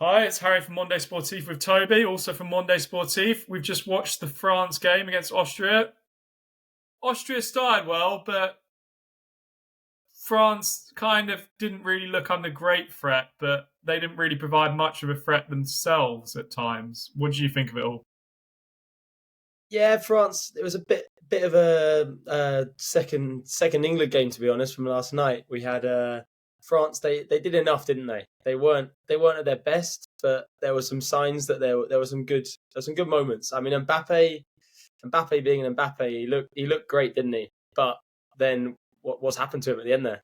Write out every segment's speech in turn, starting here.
Hi, it's Harry from Monday Sportif with Toby, also from Monday Sportif. We've just watched the France game against Austria. Austria started well, but France kind of didn't really look under great threat, but they didn't really provide much of a threat themselves at times. What do you think of it all? Yeah, France. It was a bit of a second England game, to be honest. From last night, we had France. They did enough, didn't they? They weren't at their best, but there were some signs that there were some good moments. I mean, Mbappe being an Mbappe, he looked great, didn't he? But then what's happened to him at the end there?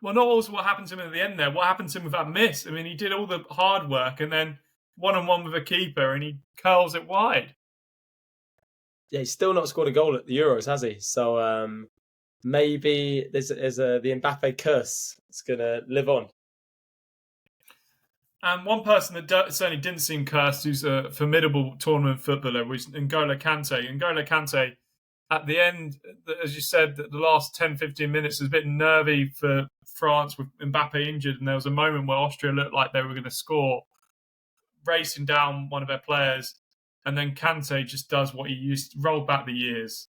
Well, not also what happened to him at the end there. What happened to him with that miss? I mean, he did all the hard work and then one-on-one with a keeper and he curls it wide. Yeah, he's still not scored a goal at the Euros, has he? So maybe there's the Mbappe curse. It's gonna live on. And one person that certainly didn't seem cursed, who's a formidable tournament footballer, was N'Golo Kante. N'Golo Kante, at the end, as you said, the last 10, 15 minutes was a bit nervy for France with Mbappe injured. And there was a moment where Austria looked like they were going to score, racing down one of their players. And then Kante just does what he used to roll back the years.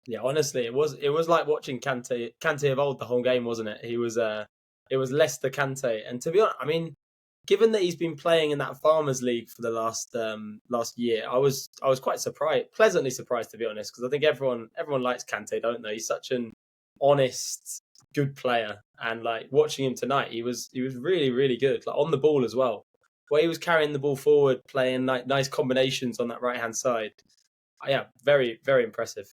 Yeah, honestly, it was like watching Kante of old the whole game, wasn't it? It was Leicester Kante, and to be honest, I mean, given that he's been playing in that Farmers League for the last year, I was quite surprised, pleasantly surprised to be honest, because I think everyone likes Kante, don't they? He's such an honest, good player, and like watching him tonight, he was really really good, like on the ball as well. Where he was carrying the ball forward, playing like nice combinations on that right hand side. Yeah, very very impressive.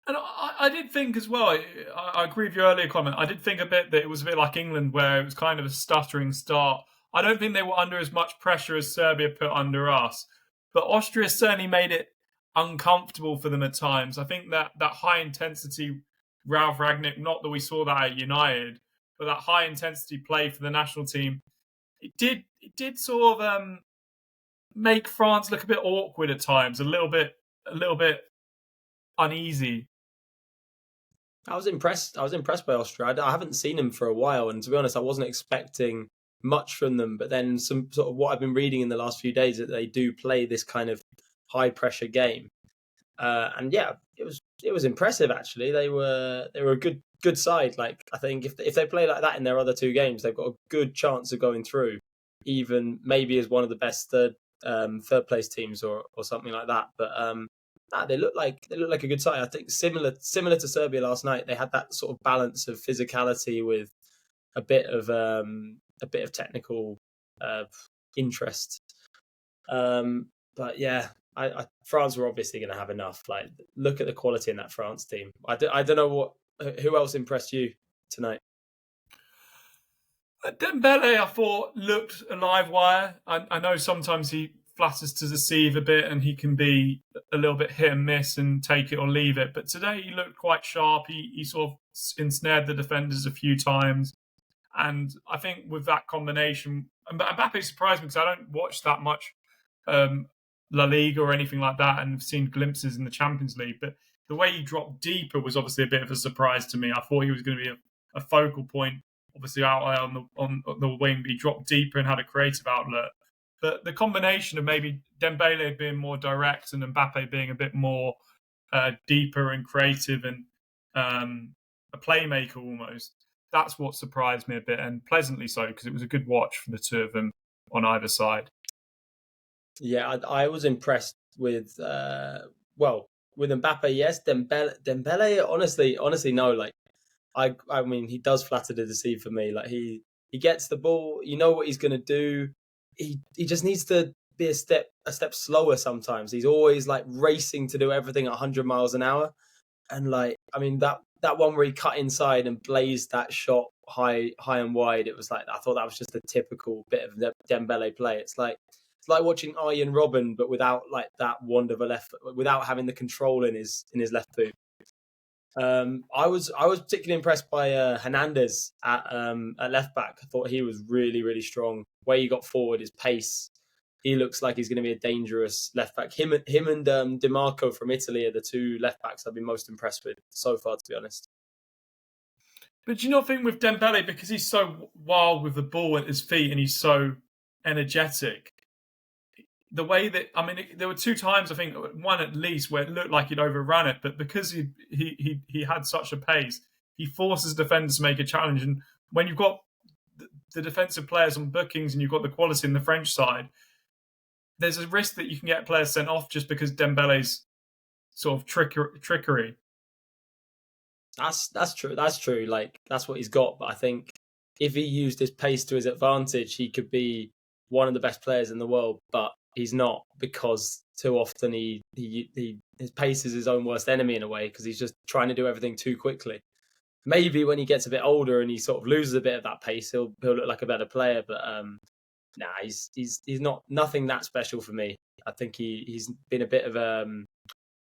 And I did think as well, I agree with your earlier comment. I did think a bit that it was a bit like England, where it was kind of a stuttering start. I don't think they were under as much pressure as Serbia put under us. But Austria certainly made it uncomfortable for them at times. I think that high intensity Ralph Ragnick, not that we saw that at United, but that high intensity play for the national team, it did sort of make France look a bit awkward at times, a little bit uneasy. I was impressed. I was impressed by Austria. I haven't seen them for a while, and to be honest, I wasn't expecting much from them. But then some sort of what I've been reading in the last few days that they do play this kind of high pressure game, and yeah, it was impressive actually. They were a good side. Like I think if they play like that in their other two games, they've got a good chance of going through, even maybe as one of the best third place teams or something like that. But they look like a good side. I think similar to Serbia last night. They had that sort of balance of physicality with a bit of technical uh, interest. But yeah, France were obviously going to have enough. Like, look at the quality in that France team. I don't know who else impressed you tonight. Dembele, I thought, looked a live wire. I know sometimes he flatters to deceive a bit and he can be a little bit hit and miss and take it or leave it. But today he looked quite sharp. He sort of ensnared the defenders a few times. And I think with that combination, and Mbappe surprised me because I don't watch that much um, La Liga or anything like that and have seen glimpses in the Champions League. But the way he dropped deeper was obviously a bit of a surprise to me. I thought he was going to be a focal point, obviously out there on the wing, but he dropped deeper and had a creative outlet. But the combination of maybe Dembele being more direct and Mbappe being a bit more deeper and creative and a playmaker almost, that's what surprised me a bit, and pleasantly so, because it was a good watch for the two of them on either side. Yeah, I was impressed with well with Mbappe. Yes, Dembele. Honestly, no. Like I mean, he does flatter to deceive for me. Like he gets the ball. You know what he's gonna do. He just needs to be a step slower. Sometimes he's always like racing to do everything at 100 miles an hour. And like I mean that one where he cut inside and blazed that shot high and wide. It was like I thought that was just a typical bit of Dembele play. It's like watching Arjen Robben, but without like that wand of a left, without having the control in his left boot. I was particularly impressed by Hernandez at left back. I thought he was really really strong. Way he got forward, his pace. He looks like he's going to be a dangerous left back. Him and Dimarco from Italy are the two left backs I've been most impressed with so far, to be honest. But do you not think with Dembele, because he's so wild with the ball at his feet and he's so energetic, the way that, I mean, there were 2 times, I think, one at least, where it looked like he'd overrun it, but because he had such a pace, he forces defenders to make a challenge. And when you've got the defensive players on bookings and you've got the quality in the French side, there's a risk that you can get players sent off just because Dembele's sort of trickery. That's true. That's true. Like, that's what he's got. But I think if he used his pace to his advantage, he could be one of the best players in the world. But he's not, because too often his pace is his own worst enemy in a way, because he's just trying to do everything too quickly. Maybe when he gets a bit older and he sort of loses a bit of that pace, he'll look like a better player. But nah, he's not nothing that special for me. I think he's been a bit of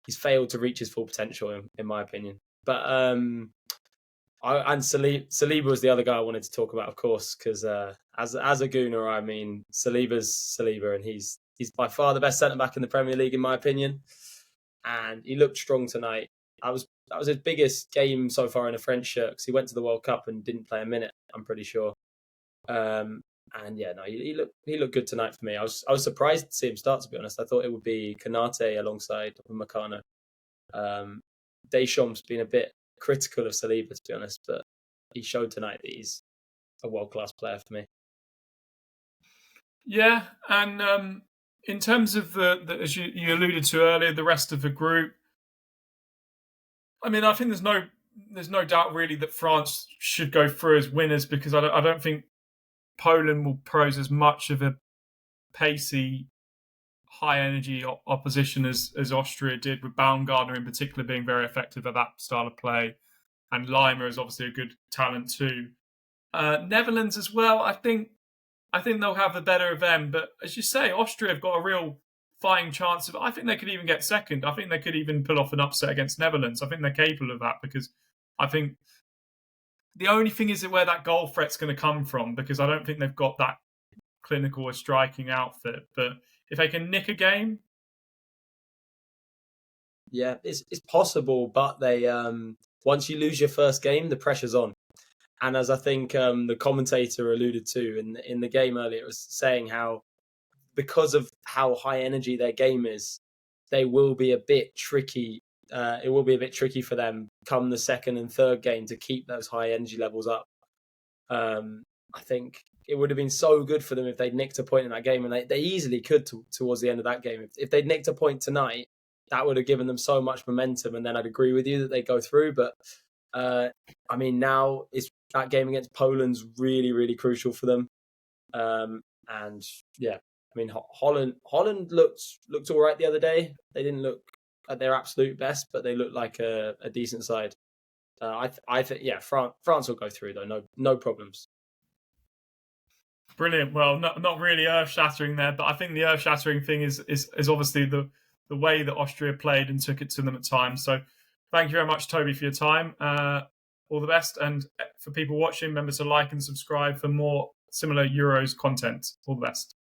he's failed to reach his full potential in my opinion. But Saliba was the other guy I wanted to talk about, of course, because as a Gooner, I mean, Saliba's Saliba, and he's by far the best centre back in the Premier League in my opinion. And he looked strong tonight. That was his biggest game so far in a French shirt, because he went to the World Cup and didn't play a minute, I'm pretty sure. And yeah, no, he looked good tonight for me. I was surprised to see him start, to be honest. I thought it would be Konate alongside Upamecano. Deschamps been a bit critical of Saliba, to be honest, but he showed tonight that he's a world-class player for me. Yeah, and in terms of the as you alluded to earlier, the rest of the group, I mean, I think there's no doubt really that France should go through as winners, because I don't think Poland will pose as much of a pacey, high energy opposition as Austria did, with Baumgartner in particular being very effective at that style of play, and Lima is obviously a good talent too. Netherlands as well, I think they'll have the better of them, but as you say, Austria have got a real fighting chance of. I think they could even get second. I think they could even pull off an upset against Netherlands. I think they're capable of that, because I think the only thing is where that goal threat's going to come from, because I don't think they've got that clinical or striking outfit. But if they can nick a game, yeah, it's possible. But they once you lose your first game, the pressure's on. And as I think the commentator alluded to in the game earlier, it was saying how, because of how high energy their game is, they will be a bit tricky. It will be a bit tricky for them come the second and third game to keep those high energy levels up. I think it would have been so good for them if they'd nicked a point in that game, and they easily could towards the end of that game. If they'd nicked a point tonight, that would have given them so much momentum, and then I'd agree with you that they go through. But I mean, now that game against Poland's really, really crucial for them. And yeah, I mean, Holland looked all right the other day. They didn't look at their absolute best, but they looked like a decent side. I think, yeah, France will go through though, no problems. brilliant. Well, not really earth-shattering there, but I think the earth-shattering thing is obviously the way that Austria played and took it to them at times. So thank you very much, Toby, for your time. All the best. And for people watching, remember to like and subscribe for more similar Euros content. All the best.